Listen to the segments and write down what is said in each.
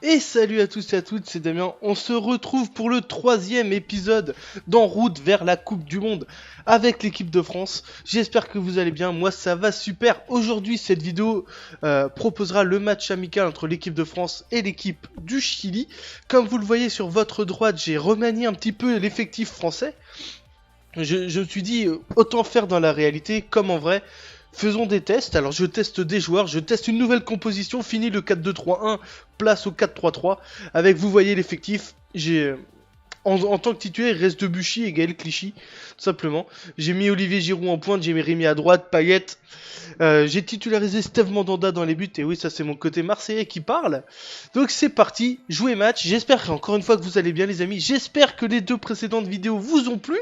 Et salut à tous et à toutes, c'est Damien. On se retrouve pour le 3e épisode d'En route vers la Coupe du Monde avec l'équipe de France. J'espère que vous allez bien, moi ça va super. Aujourd'hui cette vidéo proposera le match amical entre l'équipe de France et l'équipe du Chili. Comme vous le voyez sur votre droite, j'ai remanié un petit peu l'effectif français. Je me suis dit, autant faire dans la réalité comme en vrai. Faisons des tests. Alors je teste des joueurs, je teste une nouvelle composition, fini le 4-2-3-1, place au 4-3-3. Avec, vous voyez l'effectif, j'ai... En tant que titulaire, il reste Debuchy et Gaël Clichy, tout simplement. J'ai mis Olivier Giroud en pointe, j'ai mis Rémi à droite, Payet. J'ai titularisé Steve Mandanda dans les buts, et oui, ça c'est mon côté marseillais qui parle. Donc c'est parti, jouez match. J'espère encore une fois que vous allez bien les amis. J'espère que les deux précédentes vidéos vous ont plu.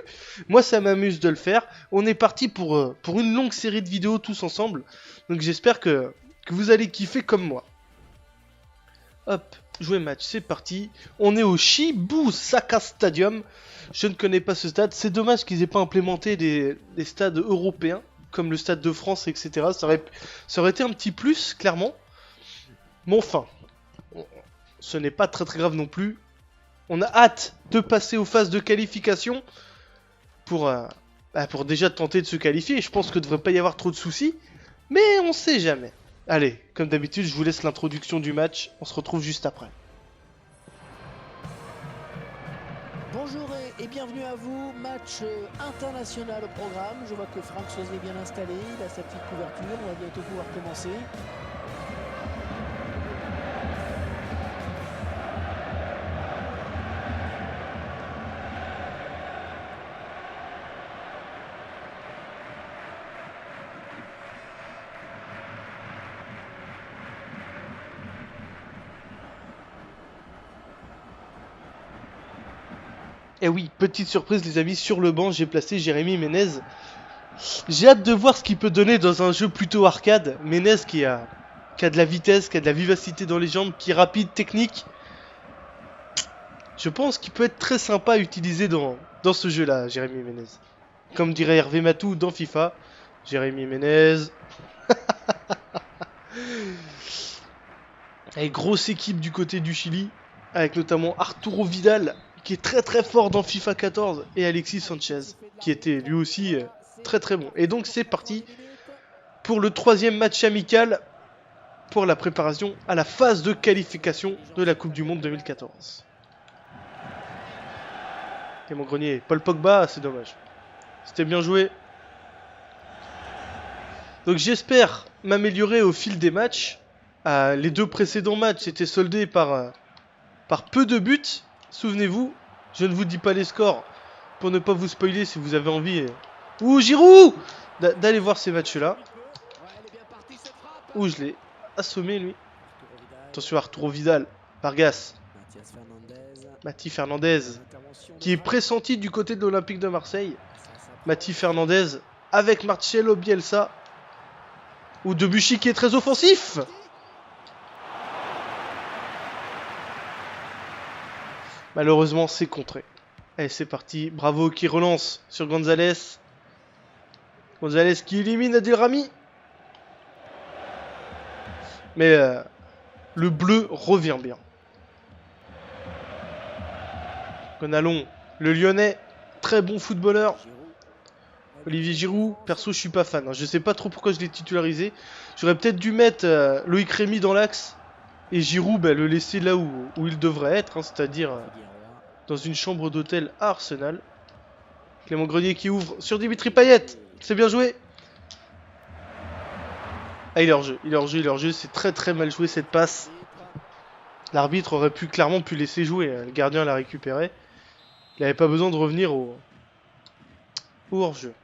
Moi ça m'amuse de le faire. On est parti pour une longue série de vidéos tous ensemble. Donc j'espère que vous allez kiffer comme moi. Hop, jouer match, c'est parti. On est au Shibusaka Stadium. Je ne connais pas ce stade. C'est dommage qu'ils aient pas implémenté des stades européens, comme le stade de France, etc. Ça aurait été un petit plus, clairement. Mais enfin, ce n'est pas très grave non plus. On a hâte de passer aux phases de qualification pour déjà tenter de se qualifier. Je pense que ne devrait pas y avoir trop de soucis. Mais on sait jamais. Allez, comme d'habitude, je vous laisse l'introduction du match. On se retrouve juste après. Bonjour et bienvenue à vous. Match international au programme. Je vois que Franck Soisy est bien installé. Il a sa petite couverture. On va bientôt pouvoir commencer. Et oui, petite surprise les amis, sur le banc j'ai placé Jérémy Ménez. J'ai hâte de voir ce qu'il peut donner dans un jeu plutôt arcade. Ménez qui a de la vitesse, qui a de la vivacité dans les jambes, qui est rapide, technique. Je pense qu'il peut être très sympa à utiliser dans ce jeu-là, Jérémy Ménez. Comme dirait Hervé Matou dans FIFA, Jérémy Ménez. Et grosse équipe du côté du Chili, avec notamment Arturo Vidal, qui est très fort dans FIFA 14, et Alexis Sanchez, qui était lui aussi très bon. Et donc c'est parti pour le 3e match amical pour la préparation à la phase de qualification de la Coupe du Monde 2014. Et mon grenier, Paul Pogba, c'est dommage. C'était bien joué. Donc j'espère m'améliorer au fil des matchs. Les deux précédents matchs étaient soldés par peu de buts. Souvenez-vous, je ne vous dis pas les scores pour ne pas vous spoiler si vous avez envie. Ouh, Giroud d'aller voir ces matchs-là. Ouh, je l'ai assommé lui. Attention, Arturo Vidal, Vargas, Mati Fernandez, qui est pressenti du côté de l'Olympique de Marseille. Mati Fernandez avec Marcelo Bielsa. Ou Debuchy qui est très offensif. Malheureusement, c'est contré. Allez, c'est parti. Bravo qui relance sur Gonzalez. Gonzalez qui élimine Adil Rami. Mais le bleu revient bien. Gonalon, le Lyonnais, très bon footballeur. Olivier Giroud, perso je suis pas fan. Je sais pas trop pourquoi je l'ai titularisé. J'aurais peut-être dû mettre Loïc Rémy dans l'axe. Et Giroud, le laisser là où il devrait être, c'est-à-dire dans une chambre d'hôtel à Arsenal. Clément Grenier qui ouvre sur Dimitri Payet. C'est bien joué. Ah, il est hors jeu, c'est très mal joué cette passe. L'arbitre aurait clairement pu laisser jouer. Le gardien l'a récupéré. Il n'avait pas besoin de revenir au hors-jeu.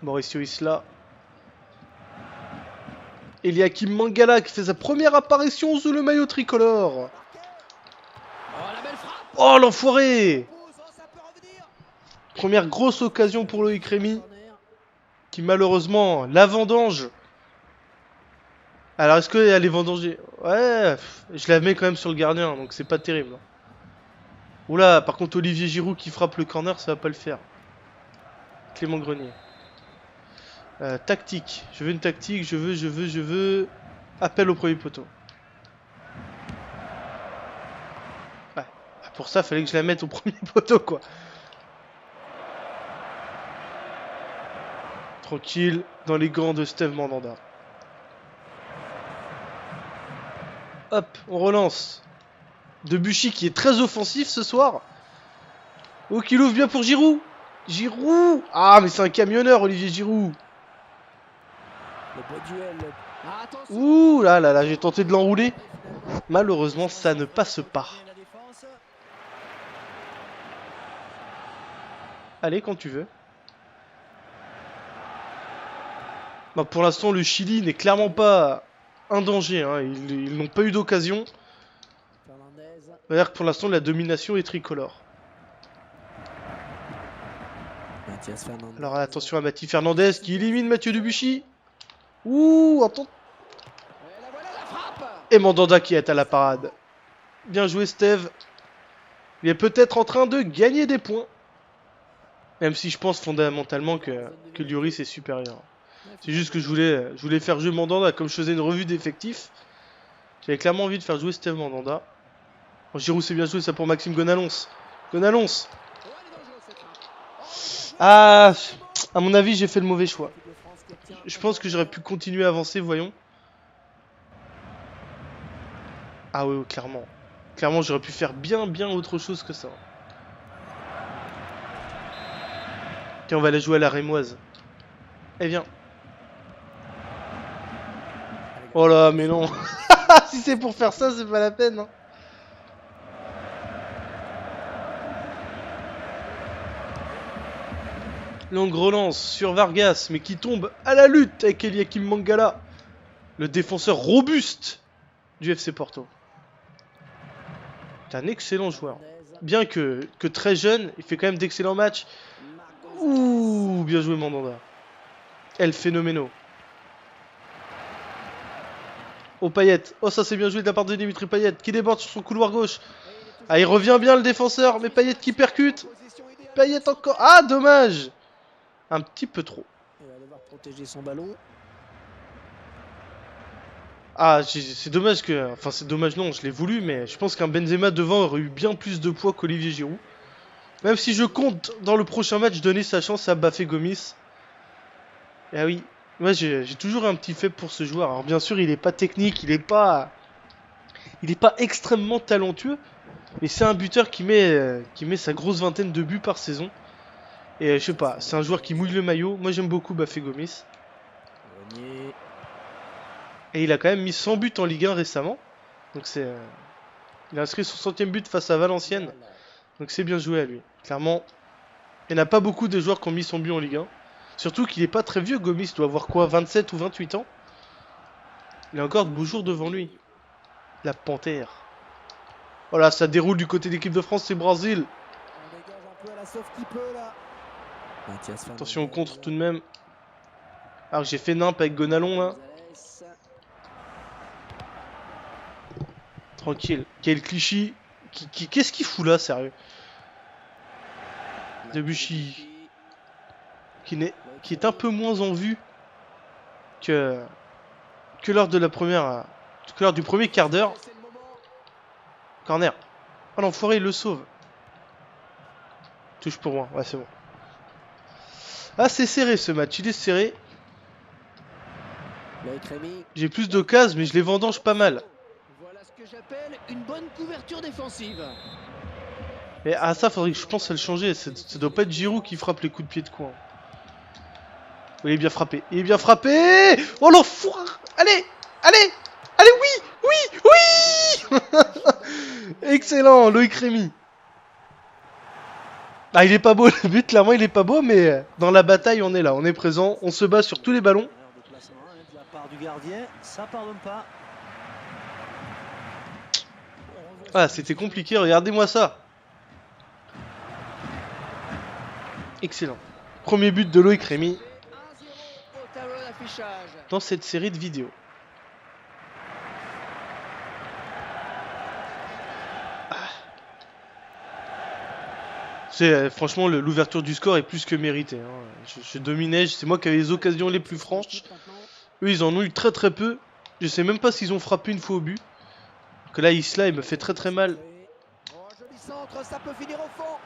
Mauricio Isla. Eliakim Mangala qui fait sa première apparition sous le maillot tricolore. Oh l'enfoiré! Première grosse occasion pour Loïc Rémy, qui malheureusement la vendange. Alors est-ce qu'elle est vendangée? Ouais, je la mets quand même sur le gardien, donc c'est pas terrible. Oula, par contre Olivier Giroud qui frappe le corner, ça va pas le faire. Clément Grenier. Tactique, je veux une tactique, je veux. Appel au premier poteau. Pour ça, fallait que je la mette au premier poteau, quoi. Tranquille, dans les gants de Steve Mandanda. Hop, on relance. Debuchy qui est très offensif ce soir. Oh, qui l'ouvre bien pour Giroud. Giroud. Ah, mais c'est un camionneur, Olivier Giroud. Le beau duel. Ouh là là là, j'ai tenté de l'enrouler. Malheureusement, ça ne passe pas. Allez, quand tu veux. Bah, pour l'instant, le Chili n'est clairement pas un danger. Hein. Ils n'ont pas eu d'occasion. C'est-à-dire que pour l'instant, la domination est tricolore. Alors attention à Mathieu Fernandez qui élimine Mathieu Debuchy. Ouh, attends. Et Mandanda qui est à la parade. Bien joué, Steve. Il est peut-être en train de gagner des points. Même si je pense fondamentalement que Lloris est supérieur. C'est juste que je voulais faire jouer Mandanda comme je faisais une revue d'effectifs. J'avais clairement envie de faire jouer Steve Mandanda. Oh, Giroud c'est bien joué ça pour Maxime Gonalons. Gonalons. Ah, à mon avis j'ai fait le mauvais choix. Je pense que j'aurais pu continuer à avancer, voyons. Ah oui, clairement. Clairement j'aurais pu faire bien autre chose que ça. Tiens, on va aller jouer à la Rémoise. Eh viens. Oh là, mais non. Si c'est pour faire ça, c'est pas la peine. Hein. Longue relance sur Vargas, mais qui tombe à la lutte avec Eliakim Mangala. Le défenseur robuste du FC Porto. C'est un excellent joueur. Bien que très jeune, il fait quand même d'excellents matchs. Ouh, bien joué Mandanda. El phénoméno. Oh Payet. Oh ça c'est bien joué de la part de Dimitri Payet qui déborde sur son couloir gauche. Ah il revient bien le défenseur, mais Payet qui percute. Payet encore. Ah dommage. Un petit peu trop. Il va devoir protéger son ballon. Ah c'est dommage que... Enfin c'est dommage non, je l'ai voulu, mais je pense qu'un Benzema devant aurait eu bien plus de poids qu'Olivier Giroud. Même si je compte dans le prochain match donner sa chance à Bafé Gomis. Ah oui, moi j'ai toujours un petit faible pour ce joueur. Alors bien sûr il est pas technique, il est pas extrêmement talentueux. Mais c'est un buteur qui met sa grosse vingtaine de buts par saison. Et je sais pas, c'est un joueur qui mouille le maillot. Moi j'aime beaucoup Bafé Gomis. Et il a quand même mis 100 buts en Ligue 1 récemment. Donc c'est... il a inscrit son 100e but face à Valenciennes. Donc c'est bien joué à lui. Clairement, il n'y en a pas beaucoup de joueurs qui ont mis son but en Ligue 1. Surtout qu'il n'est pas très vieux, Gomis doit avoir quoi, 27 ou 28 ans. Il a encore de beaux jours devant lui. La panthère. Voilà, ça déroule du côté de l'équipe de France, c'est Brésil. Attention au contre tout de même. Alors j'ai fait nimp avec Gonalons là. Tranquille. Quel cliché. Qu'est-ce qu'il fout là, sérieux? Debuchy. Qui est un peu moins en vue que lors de la première... que lors du premier quart d'heure. Corner. Oh l'enfoiré, il le sauve. Touche pour moi, ouais c'est bon. Ah c'est serré ce match, il est serré. J'ai plus d'occasions mais je les vendange pas mal. Voilà ce que j'appelle une bonne couverture défensive. Mais ah ça faudrait que je pense à le changer, ça doit pas être Giroud qui frappe les coups de pied de coin. Il est bien frappé, il est bien frappé. Oh l'enfoiré. Allez, allez, allez, oui. Excellent, Loïc Rémy. Ah il est pas beau le but, clairement il est pas beau, mais dans la bataille on est là, on est présent, on se bat sur tous les ballons. Ah c'était compliqué, regardez-moi ça. Excellent. Premier but de Loïc Rémy dans cette série de vidéos. Franchement l'ouverture du score est plus que méritée. Hein. Je dominais, c'est moi qui avais les occasions les plus franches. Eux ils en ont eu très peu. Je sais même pas s'ils ont frappé une fois au but. Que là Isla il me fait très mal. centre, ça peut finir au fond.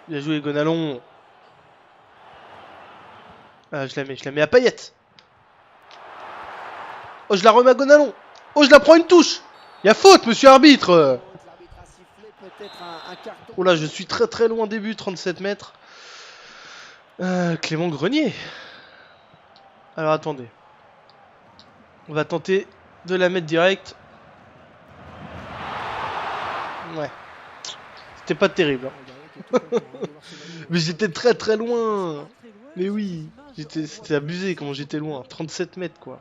Bien joué, Gonalon. Ah, je la mets à Payet. Oh, je la remets à Gonalon. Oh, je la prends une touche. Il y a faute, monsieur arbitre. L'arbitre a sifflé peut-être un carton. Oh là, je suis très très loin début, 37 mètres. Clément Grenier. Alors attendez. On va tenter de la mettre direct. Ouais. C'était pas terrible. Hein. Mais j'étais très très loin. Mais oui. C'était abusé comment j'étais loin. 37 mètres quoi.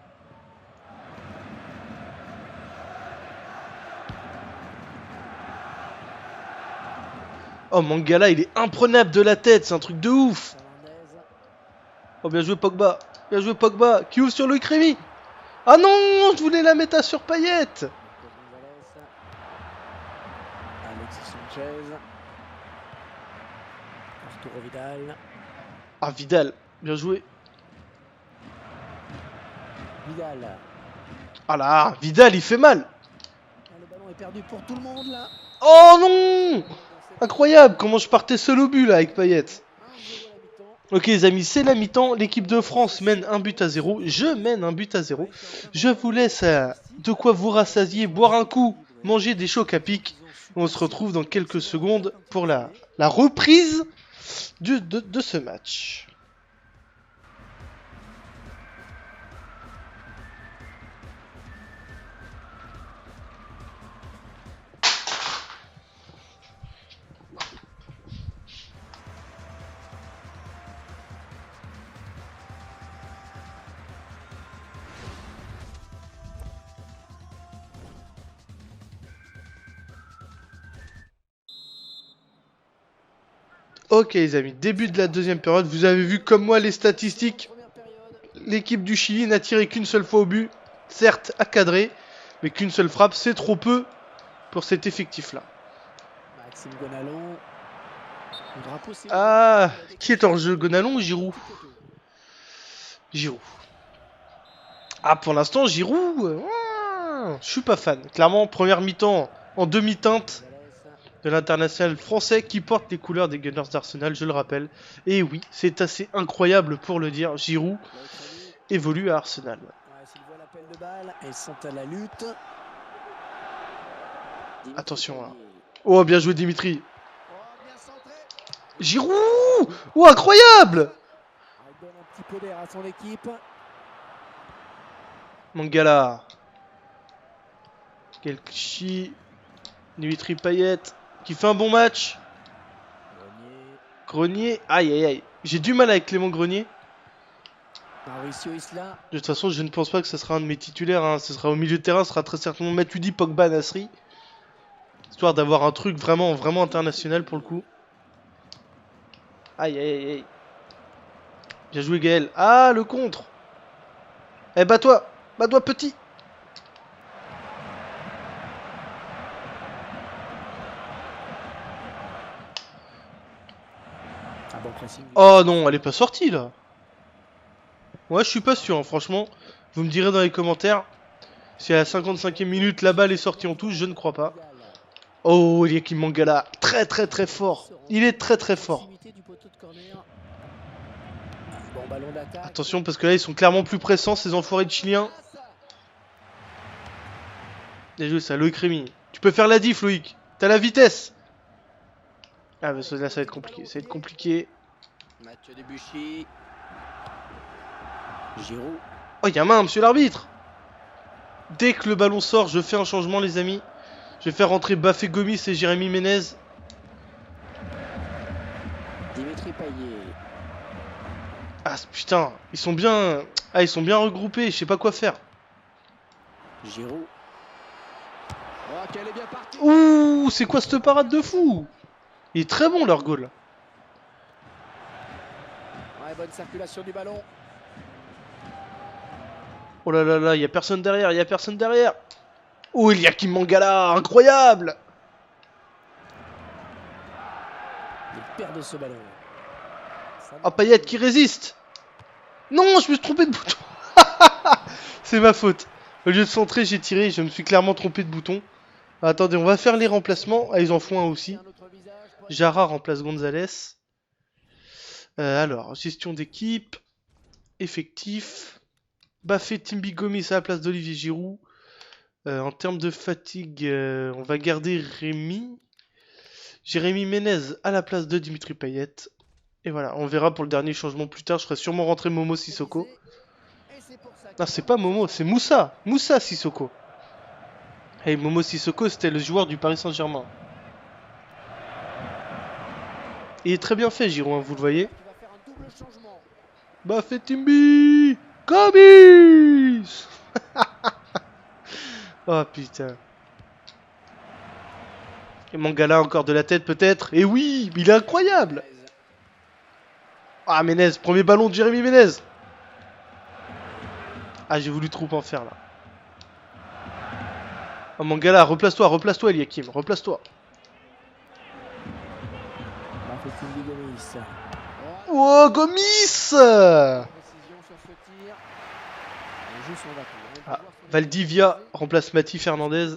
Oh, Mangala, il est imprenable de la tête. C'est un truc de ouf. Oh, bien joué Pogba. Bien joué Pogba. Qui ouvre sur le Crémy. Ah non, je voulais la mettre sur Payet. Alexis Sanchez. Arturo Vidal. Ah, Vidal. Bien joué. Vidal. Ah là, Vidal, il fait mal. Le ballon est perdu pour tout le monde là. Oh non. Incroyable, comment je partais seul au but là avec Payet. Ok les amis, c'est la mi-temps, l'équipe de France mène 1-0, je mène 1-0. Je vous laisse de quoi vous rassasier, boire un coup, manger des chocs à pic. On se retrouve dans quelques secondes pour la reprise de ce match. Ok les amis, début de la deuxième période, vous avez vu comme moi les statistiques. L'équipe du Chili n'a tiré qu'une seule fois au but, certes à cadrer, mais qu'une seule frappe, c'est trop peu pour cet effectif là. Maxime Gonalon. Ah, qui est en jeu, Gonalon ou Giroud? Giroud. Ah, pour l'instant, Giroud, je suis pas fan. Clairement, première mi-temps en demi-teinte de l'international français qui porte les couleurs des Gunners d'Arsenal, je le rappelle. Et oui, c'est assez incroyable pour le dire, Giroud évolue à Arsenal. Elles sont à la lutte. Attention là. Oh, bien joué Dimitri. Giroud. Oh, incroyable. Il donne un petit peu d'air à son équipe. Mangala. Kelchi. Dimitri Payet. Qui fait un bon match. Grenier. Aïe aïe aïe. J'ai du mal avec Clément Grenier. Mauricio Isla. De toute façon, je ne pense pas que ce sera un de mes titulaires. Hein. Ce sera au milieu de terrain. Ce sera très certainement Matuidi, Pogba, Nasri. Histoire d'avoir un truc vraiment, vraiment international pour le coup. Aïe aïe aïe aïe. Bien joué Gaël. Ah, le contre. Eh, bats-toi. Bats-toi petit. Oh non, elle est pas sortie là. Ouais, je suis pas sûr, hein, franchement. Vous me direz dans les commentaires. Si à la 55e minute la balle est sortie en touche, je ne crois pas. Oh, Eliakim Mangala, très très très fort. Il est très très fort. Attention parce que là ils sont clairement plus pressants ces enfoirés de Chiliens. Bien joué ça, Loïc Rémy. Tu peux faire la diff Loïc. T'as la vitesse. Ah bah là ça va être compliqué, ça va être compliqué. Mathieu Debuchy. Giroud. Oh y'a main monsieur l'arbitre. Dès que le ballon sort, je fais un changement les amis. Je vais faire rentrer Bafé Gomis et Jérémy Ménez. Dimitri Payet. Ah putain, ils sont bien. Ah ils sont bien regroupés, je sais pas quoi faire. Giroud. Oh, qu'elle est bien partie. Ouh, c'est quoi cette parade de fou? Il est très bon leur goal. Ouais, bonne circulation du ballon. Oh là là là, il y a personne derrière, il y a personne derrière. Oh, Eliakim Mangala, incroyable. Il perd ce ballon. Ah, Payet qui résiste. Non, je me suis trompé de bouton. C'est ma faute. Au lieu de centrer, j'ai tiré, je me suis clairement trompé de bouton. Attendez, on va faire les remplacements. Ah, ils en font un aussi. Jara remplace Gonzalez. Alors, gestion d'équipe. Effectif. Baffé Timbi Gomis à la place d'Olivier Giroud. En termes de fatigue, on va garder Rémi. Jérémy Ménez à la place de Dimitri Payet. Et voilà, on verra pour le dernier changement plus tard. Je ferai sûrement rentrer Momo Sissoko. Non, c'est pas Momo, c'est Moussa. Moussa Sissoko. Et Momo Sissoko, c'était le joueur du Paris Saint-Germain. Il est très bien fait, Giroud, hein, vous le voyez. Baffé Timbi Gomis. Oh putain. Et Mangala encore de la tête peut-être. Et oui, il est incroyable. Ah Ménez, premier ballon de Jérémy Ménez. Ah j'ai voulu trop en faire là. Oh Mangala, replace-toi Eliakim, replace-toi. Oh Gomis. Ah, Valdivia remplace Mati Fernandez.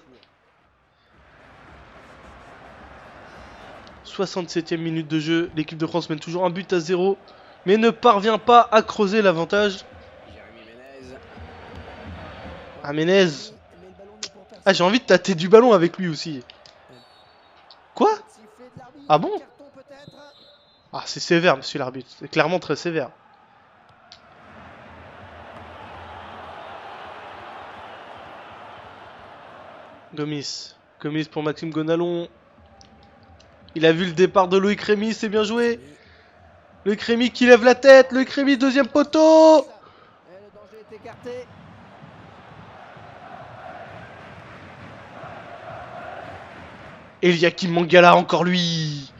67e minute de jeu, l'équipe de France mène toujours un but à 0, mais ne parvient pas à creuser l'avantage. Ah Ménez. Ah j'ai envie de tâter du ballon avec lui aussi. Quoi? Ah bon? Ah c'est sévère monsieur l'arbitre, c'est clairement très sévère. Gomis pour Maxime Gonalon. Il a vu le départ de Loïc Rémy, c'est bien joué. Loïc Rémy qui lève la tête, Loïc Rémy deuxième poteau. Eliakim Mangala encore lui.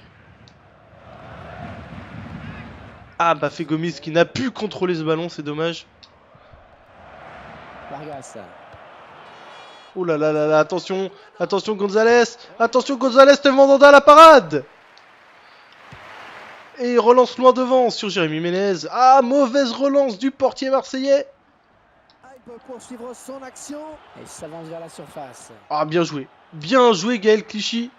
Ah bah fait Gomis qui n'a pu contrôler ce ballon, c'est dommage. Oh là là là là, attention, attention Gonzalez, te Mandanda à la parade. Et il relance loin devant sur Jérémy Ménez. Ah, mauvaise relance du portier marseillais. Il peut poursuivre son action et s'avance vers la surface. Ah, bien joué Gaël Clichy.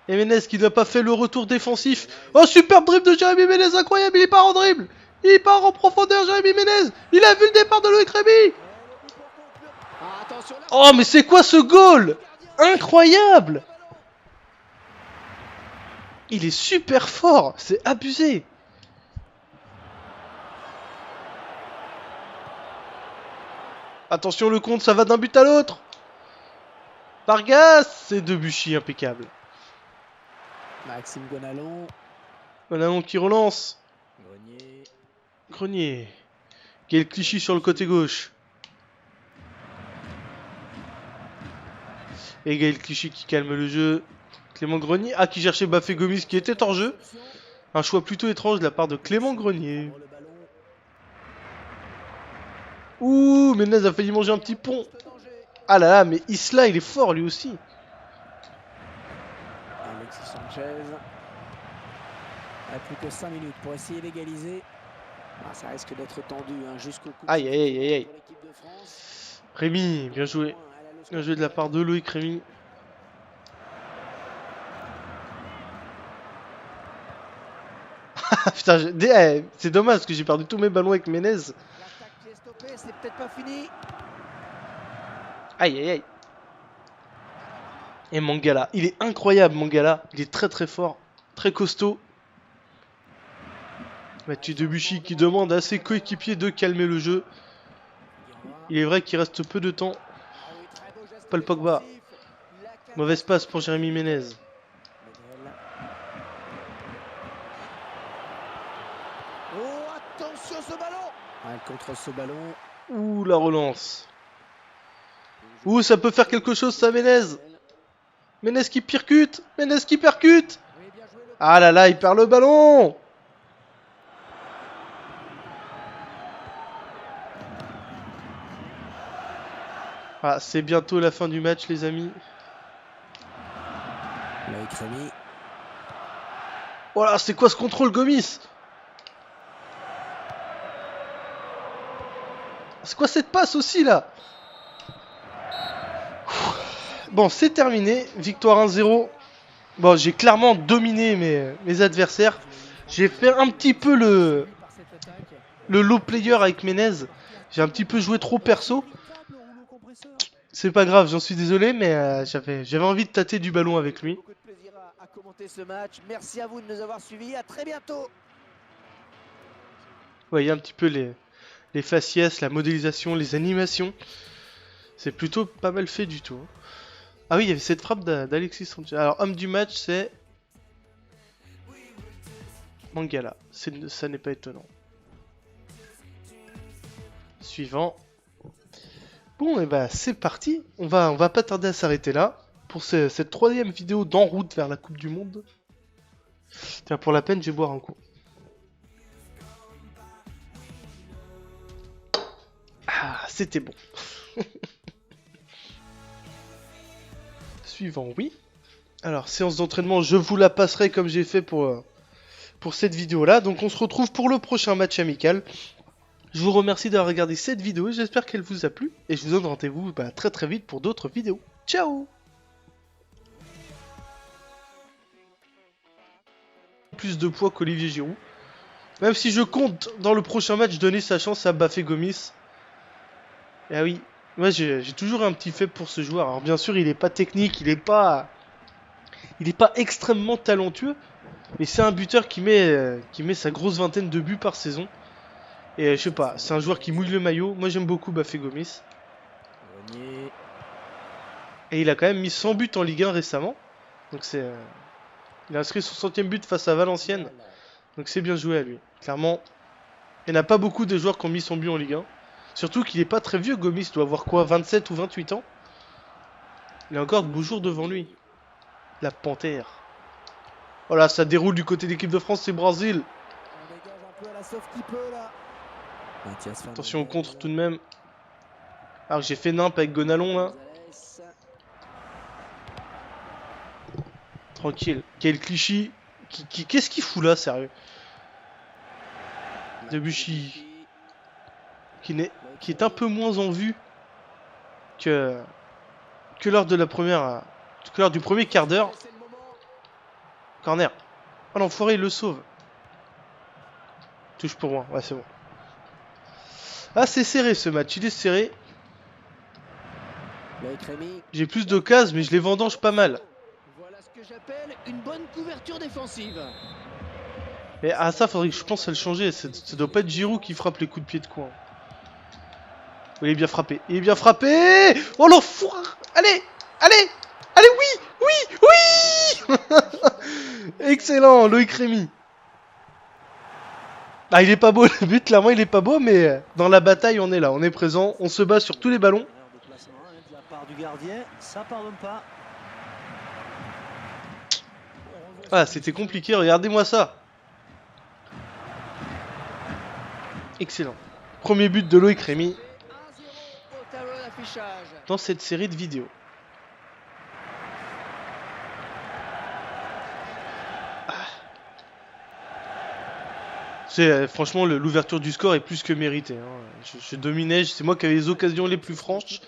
Et Ménez qui n'a pas fait le retour défensif. Oh, superbe dribble de Jérémy Ménez, incroyable, il part en dribble. Il part en profondeur, Jérémy Ménez. Il a vu le départ de Loïc Rémy. Oh mais c'est quoi ce goal? Incroyable. Il est super fort, c'est abusé. Attention le compte, ça va d'un but à l'autre. Vargas, c'est Debuchy, impeccable. Maxime Gonalon. Gonalon qui relance. Grenier. Quel Clichy sur le côté gauche. Et Gaël Clichy qui calme le jeu. Clément Grenier. Ah, qui cherchait Baffé Gomis qui était hors jeu. Un choix plutôt étrange de la part de Clément Grenier. Ouh, Ménez a failli manger un petit pont. Ah là là, mais Isla, il est fort lui aussi. Alexis Sanchez. Il n'y a plus que 5 minutes pour essayer d'égaliser. Ah, ça risque d'être tendu hein, jusqu'au coup. Aïe aïe aïe aïe. Rémi, bien joué. Bien joué de la part de Loïc Rémy. Putain, c'est dommage parce que j'ai perdu tous mes ballons avec Ménez. L'attaque qui est stoppée, c'est peut-être pas fini. Aïe aïe aïe. Et Mangala, il est incroyable Mangala. Il est très très fort, très costaud. Mathieu Debuchy qui demande à ses coéquipiers de calmer le jeu. Il est vrai qu'il reste peu de temps. Paul Pogba. Mauvaise passe pour Jérémy Ménez. Oh, attention ce ballon. Contre ce ballon. Ouh, la relance. Ouh, ça peut faire quelque chose ça, Ménez. Ménez qui percute. Ah là là, il perd le ballon. Ah, c'est bientôt la fin du match, les amis. Voilà, c'est quoi ce contrôle, Gomis? C'est quoi cette passe aussi, là? Bon, c'est terminé. Victoire 1-0. Bon, j'ai clairement dominé mes adversaires. J'ai fait un petit peu le low player avec Menez. J'ai un petit peu joué trop perso. C'est pas grave, j'en suis désolé, mais j'avais envie de tâter du ballon avec lui. Beaucoup de plaisir à commenter ce match. Merci à vous de nous avoir suivis. À très bientôt. Vous voyez un petit peu les faciès, la modélisation, les animations. C'est plutôt pas mal fait du tout. Ah oui, il y avait cette frappe d'Alexis Sanchez. Alors, homme du match, c'est Mangala. Ça n'est pas étonnant. Suivant. Bon, et bah c'est parti. On va pas tarder à s'arrêter là pour cette troisième vidéo d'en route vers la Coupe du Monde. Tiens, pour la peine, je vais boire un coup. Ah, c'était bon. Suivant, oui. Alors, séance d'entraînement, je vous la passerai comme j'ai fait pour cette vidéo-là. Donc, on se retrouve pour le prochain match amical. Je vous remercie d'avoir regardé cette vidéo, j'espère qu'elle vous a plu. Et je vous donne rendez-vous très très vite pour d'autres vidéos. Ciao! Plus de poids qu'Olivier Giroud. Même si je compte dans le prochain match donner sa chance à Bafé Gomis. Et ah oui, moi j'ai toujours un petit faible pour ce joueur. Alors bien sûr il est pas technique, il est pas extrêmement talentueux. Mais c'est un buteur qui met sa grosse vingtaine de buts par saison. Et je sais pas, c'est un joueur qui mouille le maillot. Moi j'aime beaucoup Bafé Gomis. Et il a quand même mis 100 buts en Ligue 1 récemment. Donc c'est... il a inscrit son 100e but face à Valenciennes. Donc c'est bien joué à lui. Clairement, il n'y en a pas beaucoup de joueurs qui ont mis son but en Ligue 1. Surtout qu'il n'est pas très vieux, Gomis. Il doit avoir quoi, 27 ou 28 ans. Il a encore de beaux jours devant lui. La panthère. Voilà, ça déroule du côté de l'équipe de France, c'est Brésil. Attention au contre tout de même. Alors j'ai fait nimp avec Gonalon là. Tranquille. Quel cliché. Qu'est-ce qu'il fout là, sérieux? Debuchy. Qui est un peu moins en vue que lors de la première. Que lors du premier quart d'heure. Corner. Oh l'enfoiré, il le sauve. Touche pour moi, ouais c'est bon. Ah c'est serré ce match, il est serré. J'ai plus d'occasions mais je les vendange pas mal. Voilà ce que j'appelle une bonne couverture défensive. Et ah ça faudrait que je pense à le changer, ça doit pas être Giroud qui frappe les coups de pied de coin. Il est bien frappé, il est bien frappé. Oh l'enfoiré. Allez, allez, allez, oui, oui, oui. Excellent, Loïc Rémy. Ah il est pas beau le but, clairement il est pas beau, mais dans la bataille on est là, on est présent, on se bat sur tous les ballons. Ah c'était compliqué, regardez-moi ça. Excellent. Premier but de Loïc Rémy dans cette série de vidéos. Franchement, l'ouverture du score est plus que méritée. Hein. Je dominais, c'est moi qui avais les occasions les plus franches.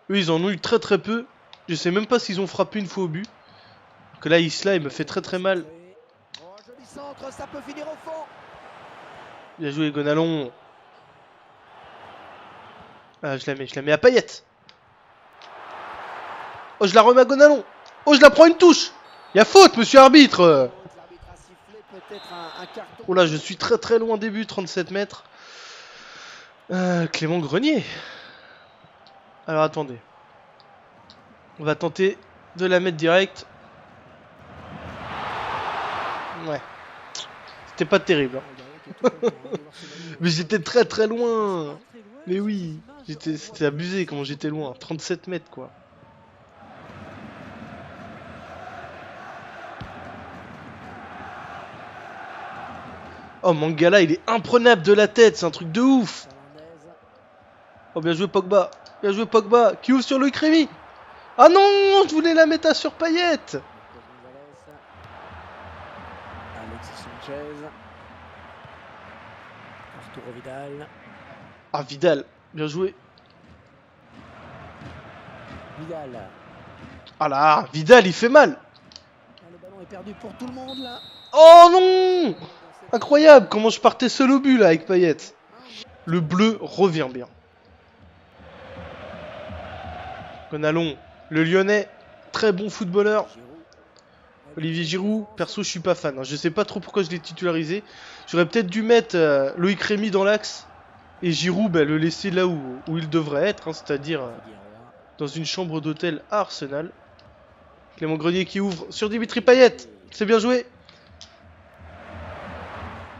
Eux, ils en ont eu très très peu. Je sais même pas s'ils ont frappé une fois au but. Que là, Isla, il me fait très très mal. Bien joué, Gonalon. Ah, je la mets à Payet. Oh, je la remets à Gonalon. Oh, je la prends une touche. Il y a faute, monsieur arbitre. Oh là, je suis très très loin des buts, 37 mètres. Clément Grenier. Alors attendez. On va tenter de la mettre direct. Ouais. C'était pas terrible. Hein. Mais j'étais très très loin. Mais oui. C'était abusé comment j'étais loin. 37 mètres quoi. Oh Mangala il est imprenable de la tête, c'est un truc de ouf. Oh bien joué Pogba. Bien joué Pogba. Qui ouvre sur Loïc Rémy. Ah non, je voulais la mettre sur Payet. Alexis Sanchez. Arturo Vidal. Ah Vidal, bien joué. Vidal. Ah là, Vidal, il fait mal. Le ballon est perdu pour tout le monde là. Oh non! Incroyable, comment je partais seul au but là avec Payet. Le bleu revient bien. Gonalon, le Lyonnais, très bon footballeur. Olivier Giroud, perso je suis pas fan, hein. Je sais pas trop pourquoi je l'ai titularisé. J'aurais peut-être dû mettre Loïc Rémy dans l'axe. Et Giroud, bah, le laisser là où il devrait être, hein, c'est-à-dire dans une chambre d'hôtel à Arsenal. Clément Grenier qui ouvre sur Dimitri Payet. C'est bien joué.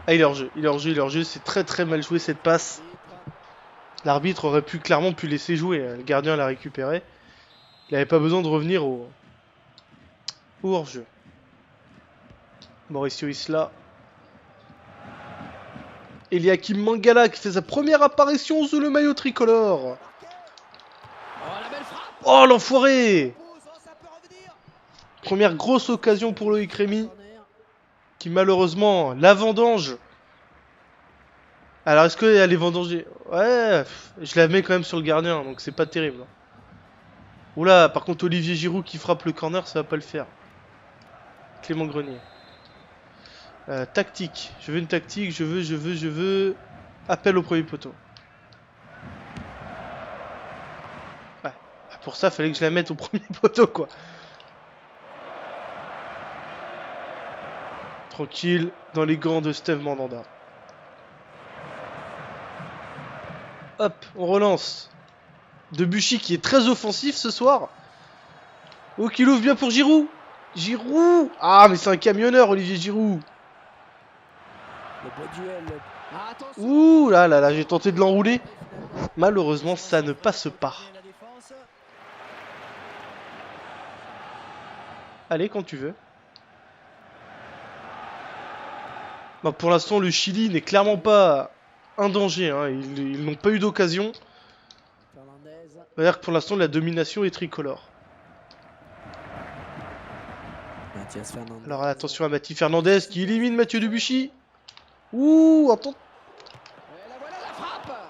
Ah, il est hors jeu, il est hors jeu, il est hors jeu. C'est très très mal joué cette passe. L'arbitre aurait clairement pu laisser jouer. Le gardien l'a récupéré. Il n'avait pas besoin de revenir au hors-jeu. Mauricio Isla. Eliakim Mangala qui fait sa première apparition sous le maillot tricolore. Oh l'enfoiré! Première grosse occasion pour Loïc Rémy. Qui malheureusement la vendange. Alors est-ce qu'elle est vendangée? Ouais, je la mets quand même sur le gardien, donc c'est pas terrible. Oula, par contre Olivier Giroud qui frappe le corner, ça va pas le faire. Clément Grenier. Tactique, je veux une tactique, je veux... Appel au premier poteau. Ouais, pour ça fallait que je la mette au premier poteau quoi. Tranquille, dans les gants de Steve Mandanda. Hop, on relance. Debuchy qui est très offensif ce soir. Oh, qui l'ouvre bien pour Giroud. Giroud. Ah, mais c'est un camionneur, Olivier Giroud. Ouh là là là, j'ai tenté de l'enrouler. Malheureusement, ça ne passe pas. Allez, quand tu veux. Bah, pour l'instant, le Chili n'est clairement pas un danger. Hein. Ils n'ont pas eu d'occasion. C'est-à-dire que pour l'instant, la domination est tricolore. Alors attention à Mathieu Fernandez qui élimine Mathieu Debuchy. Ouh, attends.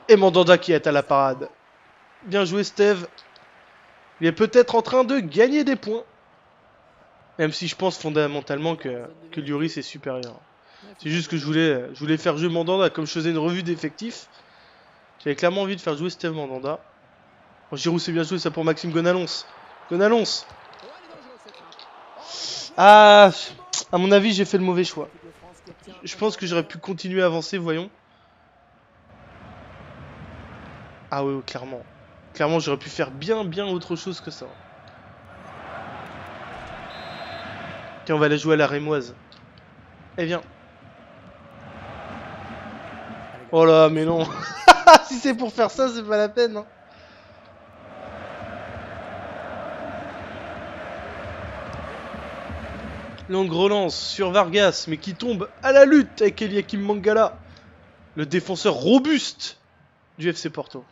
Et Mandanda qui est à la parade. Bien joué Steve. Il est peut-être en train de gagner des points. Même si je pense fondamentalement que Lloris est supérieur. C'est juste que je voulais faire jouer Mandanda comme je faisais une revue d'effectifs. J'avais clairement envie de faire jouer Steve Mandanda. Oh, Giroud c'est bien joué ça pour Maxime Gonalons. Gonalons. Ah, à mon avis j'ai fait le mauvais choix. Je pense que j'aurais pu continuer à avancer, voyons. Ah oui, clairement. Clairement j'aurais pu faire bien autre chose que ça. Tiens, on va la jouer à la rémoise. Eh viens. Oh là, mais non. Si c'est pour faire ça, c'est pas la peine. Hein. Longue relance sur Vargas, mais qui tombe à la lutte avec Eliakim Mangala. Le défenseur robuste du FC Porto.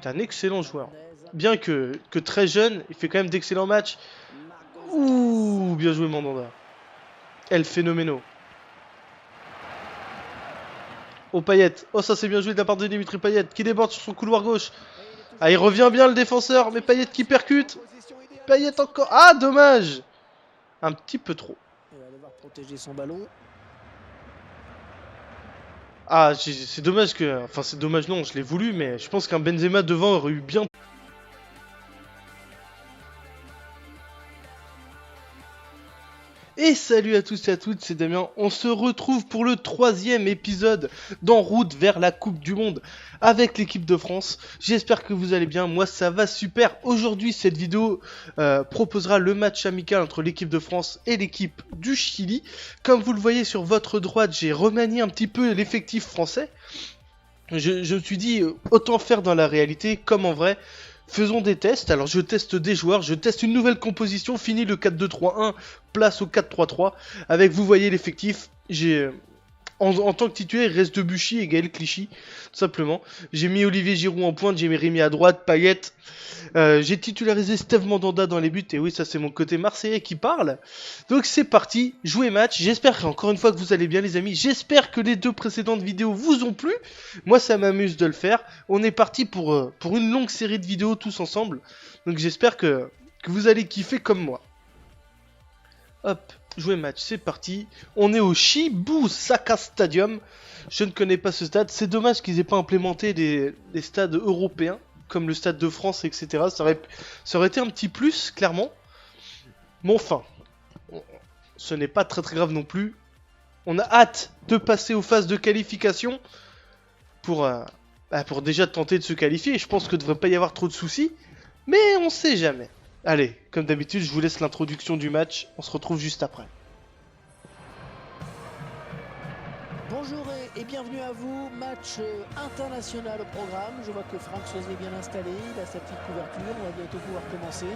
C'est un excellent joueur. Bien que très jeune, il fait quand même d'excellents matchs. Ouh, bien joué Mandanda. El Phénoméno. Oh Payet. Oh ça c'est bien joué de la part de Dimitri Payet qui déborde sur son couloir gauche. Ah il revient bien le défenseur, mais Payet qui percute. Payet encore. Ah dommage. Un petit peu trop. Il va devoir protéger son ballon. Ah c'est dommage que... Enfin c'est dommage non, je l'ai voulu, mais je pense qu'un Benzema devant aurait eu bien... Et salut à tous et à toutes, c'est Damien. On se retrouve pour le 3e épisode d'En route vers la Coupe du Monde avec l'équipe de France. J'espère que vous allez bien, moi ça va super. Aujourd'hui cette vidéo proposera le match amical entre l'équipe de France et l'équipe du Chili. Comme vous le voyez sur votre droite, j'ai remanié un petit peu l'effectif français. Je me suis dit, autant faire dans la réalité comme en vrai. Faisons des tests, alors je teste des joueurs, je teste une nouvelle composition, fini le 4-2-3-1, place au 4-3-3, avec vous voyez l'effectif, j'ai En tant que titulaire, il reste Debuchy et Gaël Clichy, tout simplement. J'ai mis Olivier Giroud en pointe, j'ai mis Rémi à droite, Payet. J'ai titularisé Steve Mandanda dans les buts, et oui, ça c'est mon côté marseillais qui parle. Donc c'est parti, jouez match. J'espère encore une fois que vous allez bien les amis. J'espère que les 2 précédentes vidéos vous ont plu. Moi ça m'amuse de le faire. On est parti pour une longue série de vidéos tous ensemble. Donc j'espère que vous allez kiffer comme moi. Hop, jouer match, c'est parti. On est au Shibusaka Stadium. Je ne connais pas ce stade. C'est dommage qu'ils aient pas implémenté des stades européens, comme le stade de France, etc. Ça aurait été un petit plus, clairement. Mais enfin, ce n'est pas très grave non plus. On a hâte de passer aux phases de qualification pour déjà tenter de se qualifier. Je pense que ne devrait pas y avoir trop de soucis. Mais on sait jamais. Allez, comme d'habitude, je vous laisse l'introduction du match. On se retrouve juste après. Bonjour et bienvenue à vous. Match international au programme. Je vois que Franck Soisy est bien installé. Il a sa petite couverture. On va bientôt pouvoir commencer.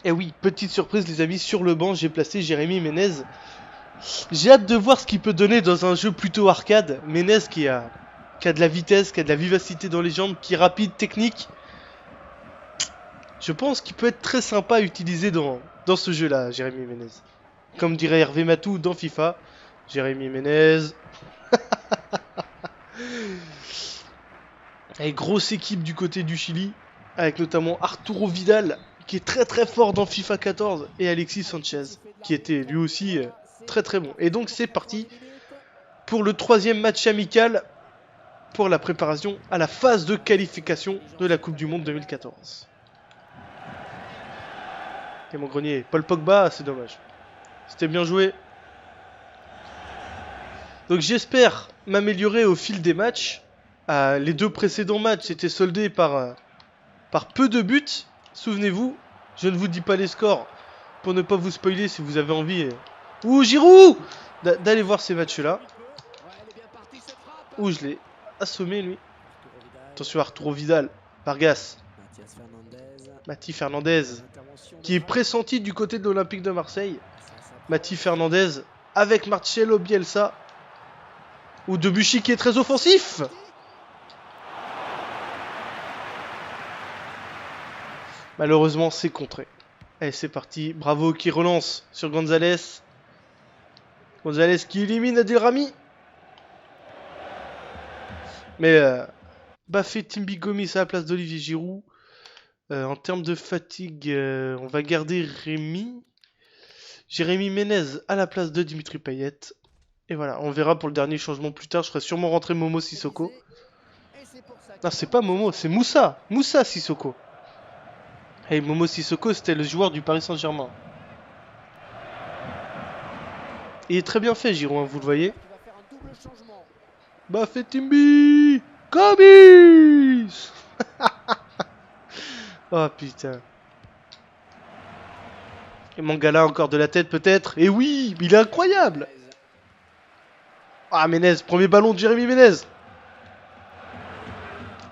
Et oui, petite surprise les amis, sur le banc j'ai placé Jérémy Ménez. J'ai hâte de voir ce qu'il peut donner dans un jeu plutôt arcade. Ménez qui a de la vitesse, qui a de la vivacité dans les jambes, qui est rapide, technique. Je pense qu'il peut être très sympa à utiliser dans ce jeu-là, Jérémy Ménez. Comme dirait Hervé Matou dans FIFA, Jérémy Ménez. Et grosse équipe du côté du Chili, avec notamment Arturo Vidal, qui est très fort dans FIFA 14, et Alexis Sanchez, qui était lui aussi très bon. Et donc c'est parti pour le 3e match amical pour la préparation à la phase de qualification de la Coupe du Monde 2014. Et mon grenier, Paul Pogba, c'est dommage. C'était bien joué. Donc j'espère m'améliorer au fil des matchs. Les 2 précédents matchs étaient soldés par peu de buts. Souvenez-vous, je ne vous dis pas les scores pour ne pas vous spoiler si vous avez envie. Ouh, Giroud d'aller voir ces matchs-là. Ouh, je l'ai assommé lui. Attention, Arturo Vidal, Vargas, Mati Fernandez, qui est pressenti du côté de l'Olympique de Marseille. Mati Fernandez avec Marcelo Bielsa. Ou Debuchy qui est très offensif. Malheureusement, c'est contré. Allez, c'est parti. Bravo qui relance sur Gonzalez. Gonzalez qui élimine Adil Rami. Mais Bafé Timbi Gomis à la place d'Olivier Giroud. En termes de fatigue, on va garder Rémi. Jérémy Ménez à la place de Dimitri Payet. Et voilà, on verra pour le dernier changement plus tard. Je ferai sûrement rentrer Momo Sissoko. Non, c'est pas Momo, c'est Moussa. Moussa Sissoko. Hey, Momo Sissoko, c'était le joueur du Paris Saint-Germain. Il est très bien fait, Giroud, hein, vous le voyez. Bafé Timbi Gomis. Oh putain. Et Mangala encore de la tête peut-être. Et oui, il est incroyable. Ah, Ménez, premier ballon de Jérémy Ménez.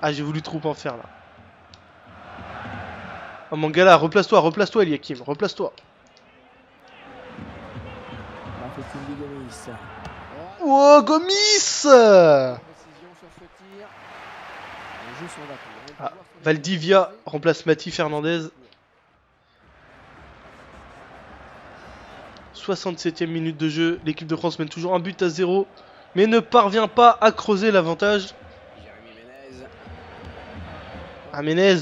Ah, j'ai voulu trop en faire là. Oh Mangala, replace-toi, Eliakim, replace-toi. Oh, Gomis. Ah, Valdivia remplace Mati Fernandez. 67e minute de jeu, l'équipe de France mène toujours 1-0, mais ne parvient pas à creuser l'avantage. Ah, Ménez.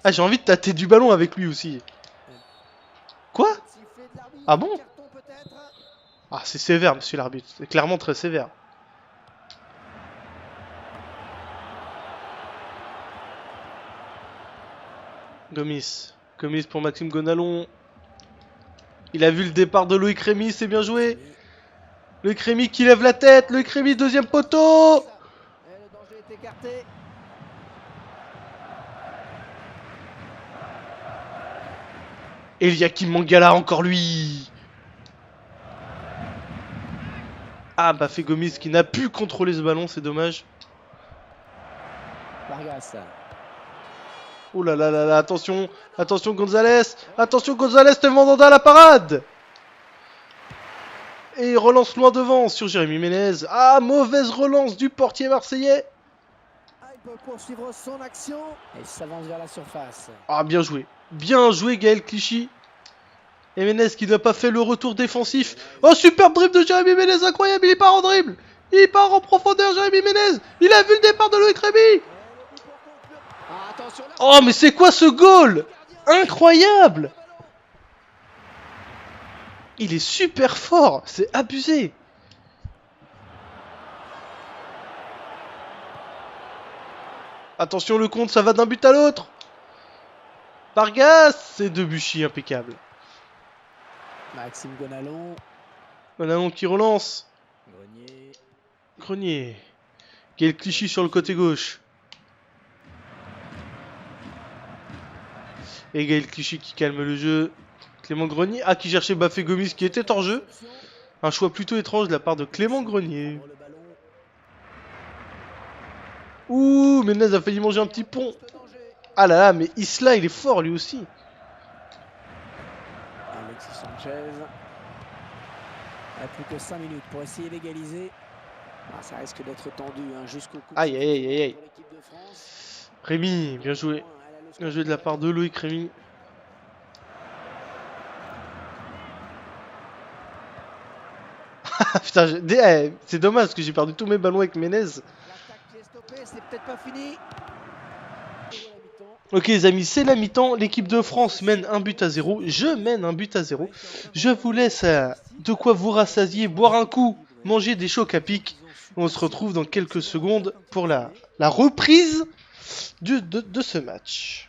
Ah, j'ai envie de tâter du ballon avec lui aussi. Quoi? Ah bon? Ah, c'est sévère, monsieur l'arbitre. C'est clairement très sévère. Gomis. Gomis pour Maxime Gonalon. Il a vu le départ de Loïc Rémy, c'est bien joué. Loïc Rémy qui lève la tête. Loïc Rémy, deuxième poteau. Eliakim Mangala, encore lui. Ah, Bafé Gomis qui n'a pu contrôler ce ballon, c'est dommage. Vargas. Oh là là là là, attention, attention Gonzalez, te Mandanda à la parade. Et il relance loin devant sur Jérémy Ménez. Ah, mauvaise relance du portier marseillais. Il peut poursuivre son action et s'avance vers la surface. Ah, bien joué Gaël Clichy. Et Ménez qui n'a pas fait le retour défensif. Oh, superbe dribble de Jérémy Ménez, incroyable, il part en dribble. Il part en profondeur, Jérémy Ménez. Il a vu le départ de Loïc Rémy. Oh, mais c'est quoi ce goal? Incroyable! Il est super fort, c'est abusé. Attention le compte, ça va d'un but à l'autre. Vargas, c'est Debuchy, impeccable. Maxime Gonalon. Gonalon qui relance. Grenier. Gaël Clichy sur le côté gauche. Et Gaël Clichy qui calme le jeu. Clément Grenier. Ah, qui cherchait Bafé Gomis qui était hors jeu. Un choix plutôt étrange de la part de Clément Grenier. Ouh, Ménez a failli manger un petit pont. Ah là là, mais Isla, il est fort lui aussi. Alexis Sanchez. Il n'y a plus que 5 minutes pour essayer d'égaliser. Ah, ça risque d'être tendu jusqu'au coup. Aïe aïe aïe aïe. Rémi, bien joué. Bien joué de la part de Loïc Rémy. Putain, c'est dommage parce que j'ai perdu tous mes ballons avec Ménez. C'est peut-être pas fini. Ok les amis, c'est la mi-temps. L'équipe de France mène 1-0. Je mène 1-0. Je vous laisse de quoi vous rassasier, boire un coup, manger des chocs à pic. On se retrouve dans quelques secondes pour la reprise de ce match.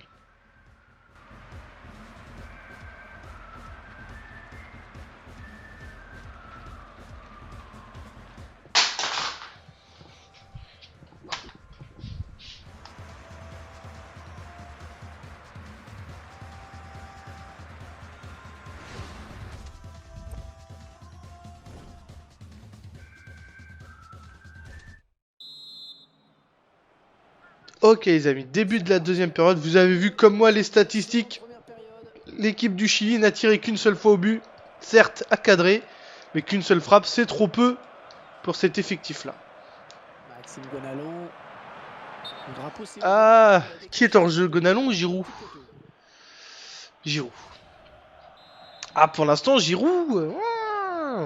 Ok les amis, début de la deuxième période, vous avez vu comme moi les statistiques. L'équipe du Chili n'a tiré qu'une seule fois au but, certes à cadrer, mais qu'une seule frappe, c'est trop peu pour cet effectif là. Maxime Gonalon. Ah, qui est en jeu, Gonalon ou Giroud? Giroud. Ah, pour l'instant Giroud,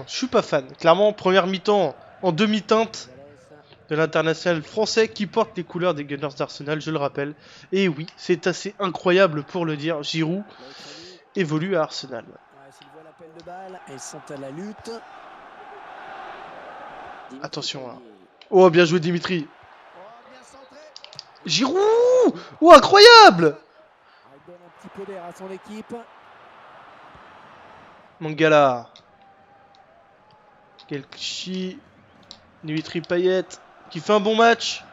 je suis pas fan. Clairement, première mi-temps en demi-teinte de l'international français qui porte les couleurs des Gunners d'Arsenal, je le rappelle. Et oui, c'est assez incroyable pour le dire, Giroud évolue à Arsenal. Attention là. Oh, bien joué Dimitri. Giroud! Oh, incroyable! Mangala. Kelchi. Dimitri Payet qui fait un bon match.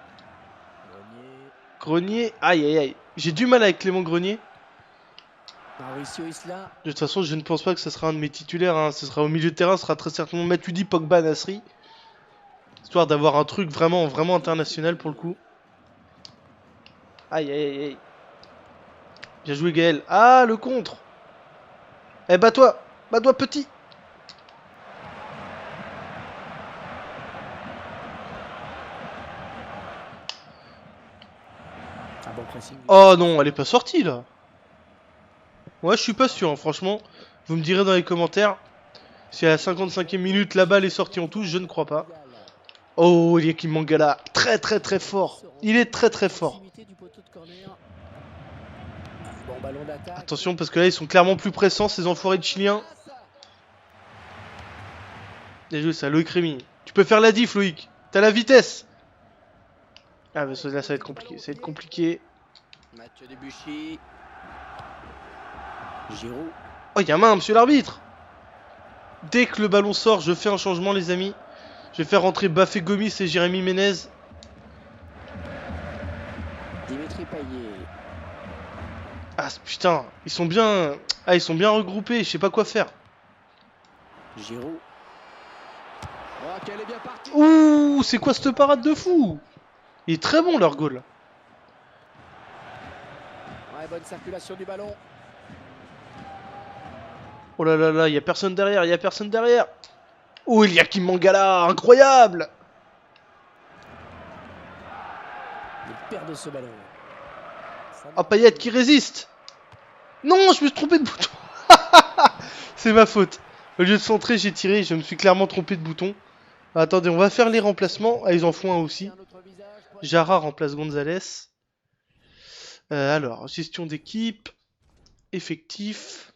Grenier. Aïe aïe aïe. J'ai du mal avec Clément Grenier. De toute façon, je ne pense pas que ce sera un de mes titulaires. Ce sera au milieu de terrain. Ce sera très certainement Matuidi, Pogba, Nasri. Histoire d'avoir un truc vraiment international pour le coup. Aïe aïe aïe. Bien joué Gaël. Ah, le contre. Eh, bats-toi petit. Oh non, elle est pas sortie là. Ouais, je suis pas sûr, franchement. Vous me direz dans les commentaires. Si à la 55e minute la balle est sortie en touche, je ne crois pas. Oh, Eliakim Mangala, très fort. Il est très fort. Attention parce que là ils sont clairement plus pressants ces enfoirés de Chiliens. Bien joué ça, Loïc Rémy. Tu peux faire la diff Loïc. T'as la vitesse. Ah bah là ça va être compliqué. Mathieu Debuchy. Giroud. Oh y'a main monsieur l'arbitre. Dès que le ballon sort, je fais un changement les amis. Je vais faire rentrer Bafé Gomis et Jérémy Ménez. Dimitri Payet. Ah putain, ils sont bien. Ah, ils sont bien regroupés, je sais pas quoi faire. Giroud. Oh, qu'elle est bien partie. Ouh, c'est quoi cette parade de fou? Il est très bon leur goal. Ouais, bonne circulation du ballon. Oh là là là, il y a personne derrière, il y a personne derrière. Oh, il y a Kim Mangala, incroyable. Il perd ce ballon. Ah, Payet qui résiste. Non, je me suis trompé de bouton. C'est ma faute. Au lieu de centrer, j'ai tiré, je me suis clairement trompé de bouton. Attendez, on va faire les remplacements. Ah, ils en font un aussi. Jara remplace Gonzalez. Alors, gestion d'équipe. Effectif.